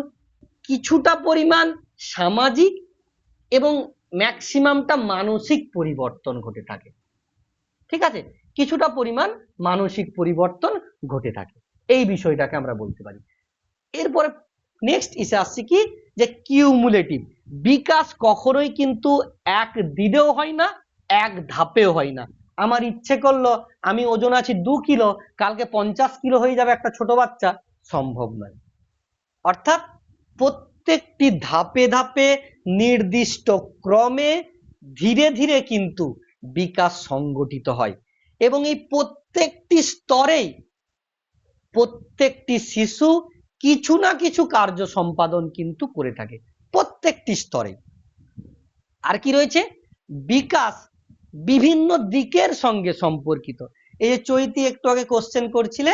কিছুটা পরিমাণ সামাজিক এবং ম্যাক্সিমামটা মানসিক পরিবর্তন ঘটে থাকে। ঠিক আছে, কিছুটা পরিমাণ মানসিক পরিবর্তন ঘটে থাকে, এই বিষয়টাকে আমরা বলতে পারি। এরপরে নেক্সট এসে আসছে কি, যে কিউমুলেটিভ বিকাশ কখনোই কিন্তু এক দিনেও হয় না, এক ধাপেও হয় না। আমার ইচ্ছে করলো আমি ওজন আছি 2 কিলো, কালকে 50 কিলো হয়ে যাবে একটা ছোট বাচ্চা, সম্ভব নয়। অর্থাৎ প্রত্যেকটি ধাপে ধাপে নির্দিষ্ট ক্রমে ধীরে ধীরে কিন্তু বিকাশ সংগঠিত হয়, এবং এই প্রত্যেকটি স্তরেই প্রত্যেকটি শিশু কিছু না কিছু কার্য সম্পাদন কিন্তু করে থাকে, প্রত্যেকটি স্তরে। আর কি রয়েছে, বিকাশ বিভিন্ন দিকের সঙ্গে সম্পর্কিত। এই যে চৈতি একটু আগে কোশ্চেন করছিলে,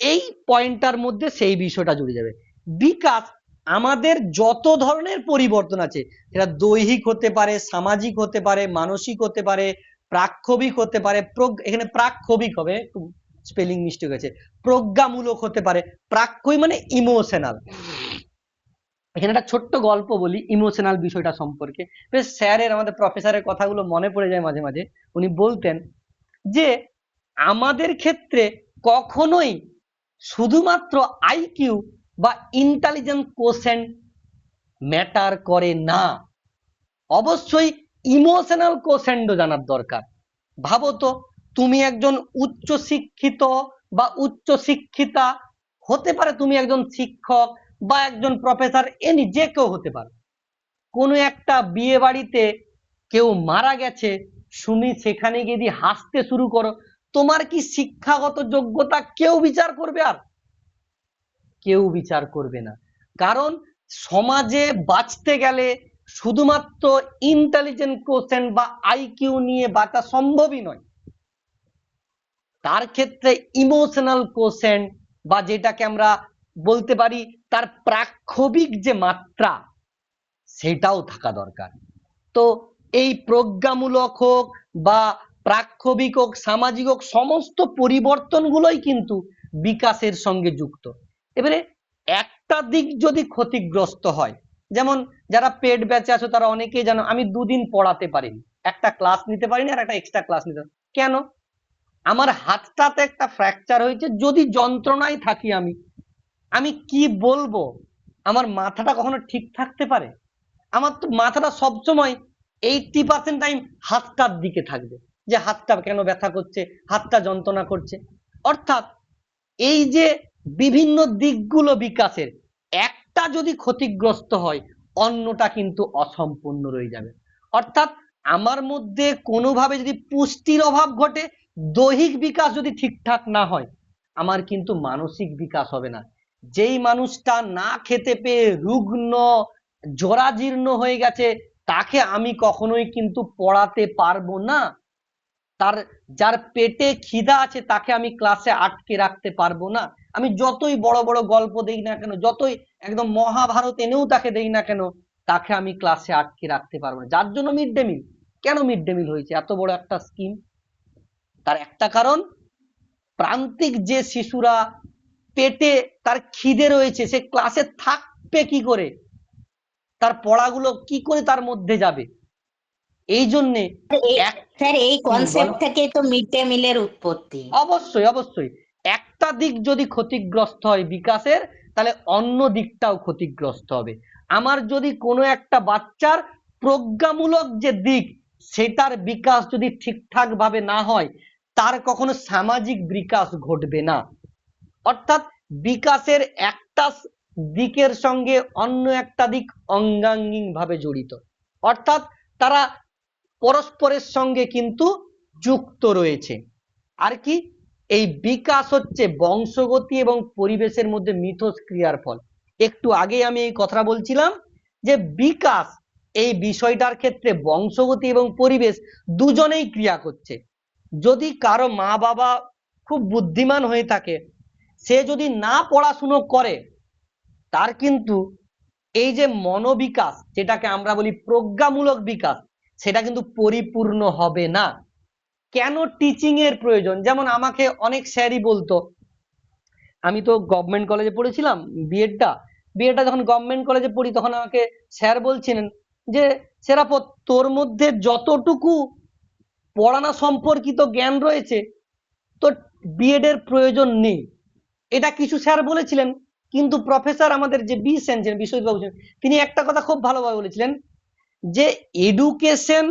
এই পয়েন্টটার মধ্যে সেই বিষয়টা জুড়ে যাবে। বিকাশ আমাদের যত ধরনের পরিবর্তন আছে, সেটা দৈহিক হতে পারে, সামাজিক হতে পারে, মানসিক হতে পারে, প্রাক্ষবিক হতে পারে, এখানে প্রাক্ষবিক হবে, একটু স্পেলিং মিস্টেক হয়েছে, প্রজ্ঞামূলক হতে পারে। প্রাক্ষই মানে ইমোশনাল। এখানে একটা ছোট্ট গল্প বলি ইমোশনাল বিষয়টা সম্পর্কে, বেশ স্যারের, আমাদের প্রফেসরের কথাগুলো মনে পড়ে যায় মাঝে মাঝে। উনি বলতেন যে আমাদের ক্ষেত্রে কখনোই শুধুমাত্র আইকিউ বা ইন্টেলিজেন্স কোশেন্ট ম্যাটার করে না, অবশ্যই ইমোশনাল কোশেন্টও জানার দরকার। ভাবো তো, তুমি একজন উচ্চ শিক্ষিত বা উচ্চ শিক্ষিতা হতে পারে, তুমি একজন শিক্ষক বা একজন প্রফেসর, এনি যে কেউ হতে পারে। কোনো একটা বিয়ে বাড়িতে কেউ মারা গেছে শুনি, সেখানে গিয়ে যদি হাসতে শুরু করো, তোমার কি শিক্ষাগত যোগ্যতা কেউ বিচার করবে? আর কেউ বিচার করবে না, কারণ সমাজে বাঁচতে গেলে শুধুমাত্র ইন্টেলিজেন্ট কোশেন্ট বা আইকিউ নিয়ে বাঁচা সম্ভবই নয়। তার ক্ষেত্রে ইমোশনাল কোশেন্ট বা যেটাকে আমরা বলতে পারি তার প্রাক্ষবিক যে মাত্রা, সেটাও থাকা দরকার। তো এই প্রজ্ঞামূলক হোক বা প্রাক্ষবিক হোক, সামাজিক হোক, সমস্ত পরিবর্তনগুলোই কিন্তু বিকাশের সঙ্গে যুক্ত। এবারে একটা দিক যদি ক্ষতিগ্রস্ত হয়, যেমন যারা পেড ব্যাচে আছো তারা অনেকেই জানো আমি দুদিন পড়াতে পারিনি, একটা ক্লাস নিতে পারিনি আর একটা এক্সট্রা ক্লাস নিতে পারিনি। কেন? আমার হাতটাতে একটা ফ্র্যাকচার হয়েছে, যদি যন্ত্রণায় থাকি আমি কি বলবো? আমার মাথাটা কখনো ঠিক থাকতে পারে? আমার তো মাথাটা সবসময় 80% টাইম হাতটার দিকে থাকবে, যে হাতটা কেন ব্যথা করছে, হাতটা যন্ত্রণা করছে। অর্থাৎ এই যে বিভিন্ন দিকগুলো বিকাশের, একটা যদি ক্ষতিগ্রস্ত হয় অন্যটা কিন্তু অসম্পূর্ণ রয়ে যাবে। অর্থাৎ আমার মধ্যে কোনোভাবে যদি পুষ্টির অভাব ঘটে, দৈহিক বিকাশ যদি ঠিকঠাক না হয়, আমার কিন্তু মানসিক বিকাশ হবে না। যেই মানুষটা না খেতে পেয়ে রুগ্ন জরাজীর্ণ হয়ে গেছে, তাকে আমি কখনোই কিন্তু পড়াতে পারবো না। যার পেটে খিদা আছে তাকে আমি ক্লাসে আটকে রাখতে পারবো না। আমি যতই বড় বড় গল্প দেই না কেন, যতই একদম মহাভারত এনেও তাকে দেই না কেন, তাকে আমি ক্লাসে আটকে রাখতে পারবো না। যার জন্য মিড ডে মিল। কেন মিড ডে মিল হয়েছে এত বড় একটা স্কিম? তার একটা কারণ, প্রান্তিক যে শিশুরা পেটে তার খিদে রয়েছে, সে ক্লাসে থাকবে কি করে, তার পড়াগুলো কি করে তার মধ্যে যাবে? এই জন্যে স্যার এই কনসেপ্ট বলো। থেকেই তো মিড ডে মিলের উৎপত্তি। অবশ্যই অবশ্যই, একটা দিক যদি ক্ষতিগ্রস্ত হয় বিকাশের, তাহলে অন্য দিকটাও ক্ষতিগ্রস্ত হবে। আমার যদি কোনো একটা বাচ্চার প্রজ্ঞামূলক যে দিক, সেটার বিকাশ যদি ঠিকঠাক ভাবে না হয়, তার কখনো সামাজিক বিকাশ ঘটবে না। অর্থাৎ বিকাশের একটা দিকের সঙ্গে অন্য একটা দিক অঙ্গাঙ্গিক ভাবে জড়িত, অর্থাৎ তারা পরস্পরের সঙ্গে কিন্তু যুক্ত রয়েছে। আর কি, এই বিকাশ হচ্ছে বংশগতি এবং পরিবেশের মধ্যে মিথস্ক্রিয়ার ফল। একটু আগে আমি এই কথা বলছিলাম যে বিকাশ এই বিষয়টার ক্ষেত্রে বংশগতি এবং পরিবেশ দুজনেই ক্রিয়া করছে। যদি কারো মা বাবা খুব বুদ্ধিমান হয়ে থাকে, সে যদি না পড়াশুনো করে, তার কিন্তু এই যে মনোবিকাশ, যেটাকে আমরা বলি প্রজ্ঞামূলক বিকাশ, সেটা কিন্তু পরিপূর্ণ হবে না। কেন টিচিং এর প্রয়োজন? যেমন আমাকে অনেক স্যারই বলতো, আমি তো গভর্নমেন্ট কলেজে পড়েছিলাম বিএডটা যখন গভর্নমেন্ট কলেজে পড়ি, তখন আমাকে স্যার বলছিলেন যে সেরাপত, তোর মধ্যে যতটুকু পড়ানো সম্পর্কিত জ্ঞান রয়েছে, তোর বিএড এর প্রয়োজন নেই। এটা কিছু স্যার বলেছিলেন, কিন্তু প্রফেসর আমাদের যে বি সেন ছিলেন, বিশ্বজিৎ বাবু ছিলেন, তিনি একটা কথা খুব ভালোভাবে বলেছিলেন যে এডুকেশন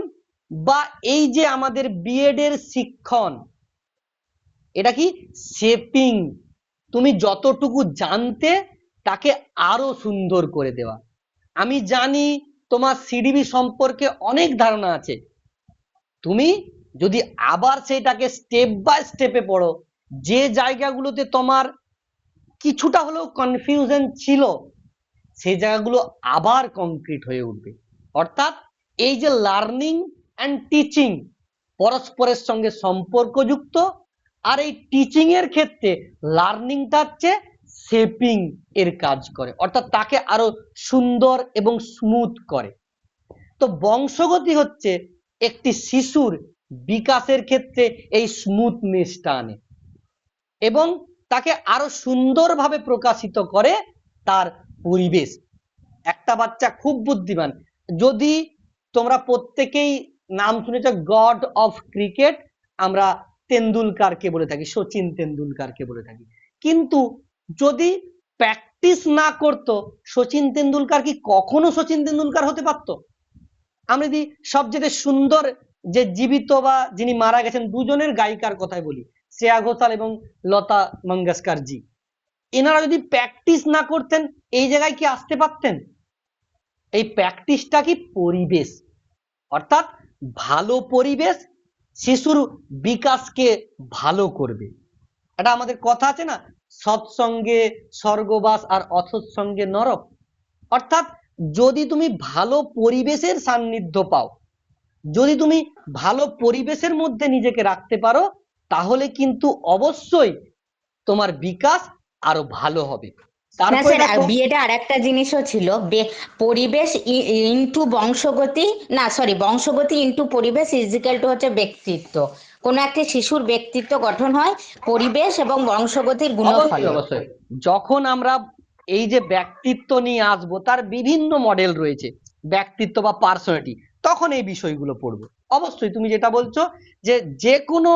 বা এই যে আমাদের বিএড এর শিক্ষণ, এটা কি শেপিং, তুমি যতটুকু জানতে তাকে আরো সুন্দর করে দেওয়া। আমি জানি তোমার সিডিবি সম্পর্কে অনেক ধারণা আছে, তুমি যদি আবার সেটাকে স্টেপ বাই স্টেপে পড়ো, যে জায়গাগুলোতে তোমার কিছুটা হলেও কনফিউশন ছিল, সেই জায়গাগুলো আবার কংক্রিট হয়ে উঠবে। অর্থাৎ এই যে লার্নিং অ্যান্ড টিচিং পরস্পরের সঙ্গে সম্পর্কযুক্ত, আর এই টিচিং এর ক্ষেত্রে লার্নিংটা হচ্ছে শেপিং এর কাজ করে, অর্থাৎ তাকে আরো সুন্দর এবং স্মুথ করে। তো বংশগতি হচ্ছে একটি শিশুর বিকাশের ক্ষেত্রে এই স্মুথনেসটা আনে এবং তাকে আরো সুন্দরভাবে প্রকাশিত করে তার পরিবেশ। একটা বাচ্চা খুব বুদ্ধিমান, যদি তোমরা প্রত্যেকেই নাম শুনেছ গড অফ ক্রিকেট, আমরা তেন্ডুলকারকে বলে থাকি, সচিন তেন্ডুলকারকে বলে থাকি, কিন্তু যদি প্র্যাকটিস না করতো, সচিন তেন্ডুলকার কি কখনো সচিন তেন্ডুলকার হতে পারতো? আমরা যদি সবচেয়ে সুন্দর যে জীবিত বা যিনি মারা গেছেন দুজনের গায়িকার কথাই বলি, শ্রেয়া ঘোষাল এবং লতা মঙ্গেশকর জি, এনারা যদি প্র্যাকটিস না করতেন এই জায়গায় কি আসতে পারতেন? এই প্র্যাকটিসটা কি পরিবেশ, অর্থাৎ ভালো পরিবেশ শিশুর বিকাশকে ভালো করবে। এটা আমাদের কথা আছে না, সৎসঙ্গে স্বর্গবাস আর অসৎসঙ্গে নরক। অর্থাৎ যদি তুমি ভালো পরিবেশের সান্নিধ্য পাও, যদি তুমি ভালো পরিবেশের মধ্যে নিজেকে রাখতে পারো, তাহলে কিন্তু অবশ্যই তোমার বিকাশ আরো ভালো হবে। না তারপরে স্যার, দেখো বিয়েটা আর একটা জিনিসও ছিল, পরিবেশ ইন্টু বংশগতি, না সরি, বংশগতি ইন্টু পরিবেশ ইজিক্যাল টু হচ্ছে ব্যক্তিত্ব। কোনো একটি শিশুর ব্যক্তিত্ব গঠন হয় পরিবেশ এবং বংশগতির অবশ্যই গুণফলে। অবশ্যই যখন আমরা এই যে ব্যক্তিত্ব নিয়ে আসবো, তার বিভিন্ন মডেল রয়েছে, ব্যক্তিত্ব বা পার্সোনালিটি, তখন এই বিষয়গুলো পড়বো। অবশ্যই তুমি যেটা বলছো যে যে কোনো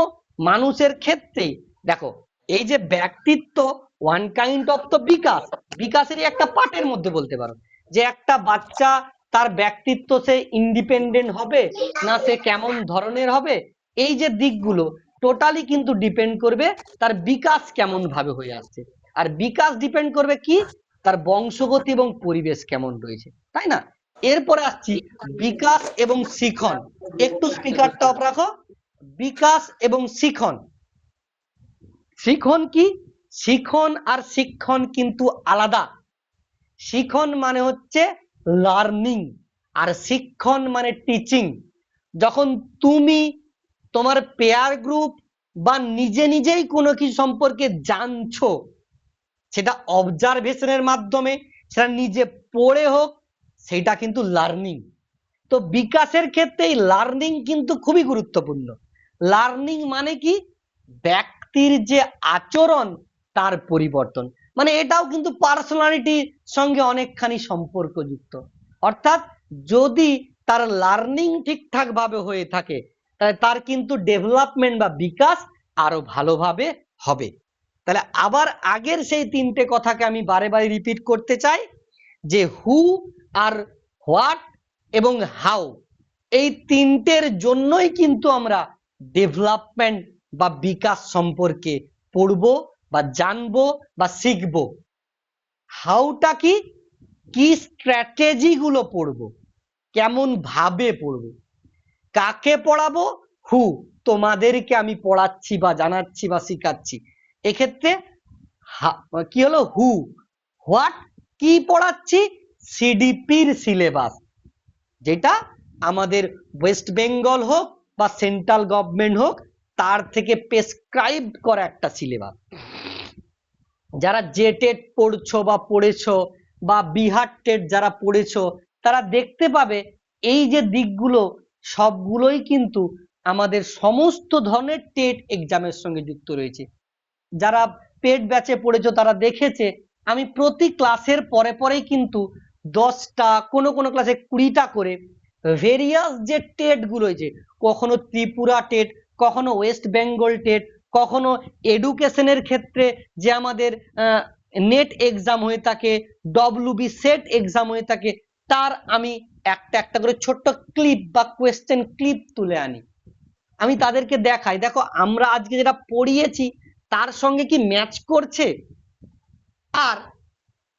মানুষের ক্ষেত্রেই দেখো, এই যে ব্যক্তিত্ব ওয়ান কাইন্ড অফ তো বিকাশ, বিকাশেরই একটা পার্টের মধ্যে বলতে পারো। যে একটা বাচ্চা তার ব্যক্তিত্ব সে ইন্ডিপেন্ডেন্ট হবে না সে কেমন ধরনের হবে, এই যে দিকগুলো টোটালি কিন্তু ডিপেন্ড করবে তার বিকাশ কেমন ভাবে হয়ে আসছে। আর বিকাশ ডিপেন্ড করবে কি, তার বংশগতি এবং পরিবেশ কেমন রয়েছে, তাই না? এরপরে আসছি বিকাশ এবং শিখন। একটু স্পিকারটা অফ রাখো। বিকাশ এবং শিখন, শিখন কি? শিখন আর শিক্ষণ কিন্তু আলাদা। শিখন মানে হচ্ছে লার্নিং, আর শিক্ষণ মানে টিচিং। যখন তুমি তোমার পেয়ার গ্রুপ বা নিজে নিজেই কোনো কিছু সম্পর্কে জানছো, সেটা অবজারভেশনের মাধ্যমে, সেটা নিজে পড়ে হোক, সেটা কিন্তু লার্নিং। তো বিকাশের ক্ষেত্রে এই লার্নিং কিন্তু খুবই গুরুত্বপূর্ণ। লার্নিং মানে কি, ব্যক্তির যে আচরণ তার পরিবর্তন, মানে এটাও কিন্তু পার্সোনালিটির সঙ্গে অনেকখানি সম্পর্কযুক্ত। অর্থাৎ যদি তার লার্নিং ঠিকঠাক ভাবে হয়ে থাকে, তাহলে তার কিন্তু ডেভেলপমেন্ট বা বিকাশ আরো ভালোভাবে হবে। তাহলে আবার আগের সেই তিনটে কথাকে আমি বারে বারে রিপিট করতে চাই, যে হু আর হোয়াট এবং হাউ, এই তিনটের জন্যই কিন্তু আমরা ডেভেলপমেন্ট বা বিকাশ সম্পর্কে পড়বো বা জানবো বা শিখবো। হাউটা কি, কি স্ট্র্যাটেজি গুলো পড়বো, কেমন ভাবে পড়বো, কাকে পড়াবো, হু তোমাদেরকে আমি পড়াচ্ছি বা জানাচ্ছি বা শিখাচ্ছি। এক্ষেত্রে কি হলো হু, হোয়াট কি পড়াচ্ছি, সিডিপির সিলেবাস, যেটা আমাদের ওয়েস্ট বেঙ্গল হোক বা সেন্ট্রাল গভর্নমেন্ট হোক, তার থেকে প্রেসক্রাইব করা একটা সিলেবাস। যারা জেটেড পড়ছো বা পড়েছো বা বিহার টেট যারা পড়েছো, তারা দেখতে পাবে এই যে দিকগুলো সবগুলোই কিন্তু আমাদের সমস্ত ধরনের টেট এক্সামের সঙ্গে যুক্ত রয়েছে। যারা পেড ব্যাচে পড়েছো তারা দেখেছে আমি প্রতি ক্লাসের পরে পরেই কিন্তু 10টা, কোনো কোনো ক্লাসে 20টা করে ভেরিয়াস যে টেট গুলো হয়েছে, কখনো ত্রিপুরা টেট, কখনো ওয়েস্ট বেঙ্গল টেট, কখনো এডুকেশনের ক্ষেত্রে যে আমাদের নেট এক্সাম হয়ে থাকে, ডব্লিউবি সেট এক্সাম হয়ে থাকে, তার আমি একটা একটা করে ছোট্ট ক্লিপ বা কোয়েশ্চেন ক্লিপ তুলে আনি, আমি তাদেরকে দেখাই, দেখো আমরা আজকে যেটা পড়িয়েছি তার সঙ্গে কি ম্যাচ করছে। আর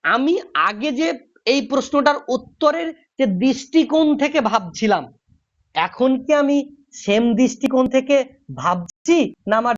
আমি আগে যে এই প্রশ্নটার উত্তরের যে দৃষ্টিকোণ থেকে ভাবছিলাম, এখন কি আমি সেম দৃষ্টিকোণ থেকে ভাবছি, না আমার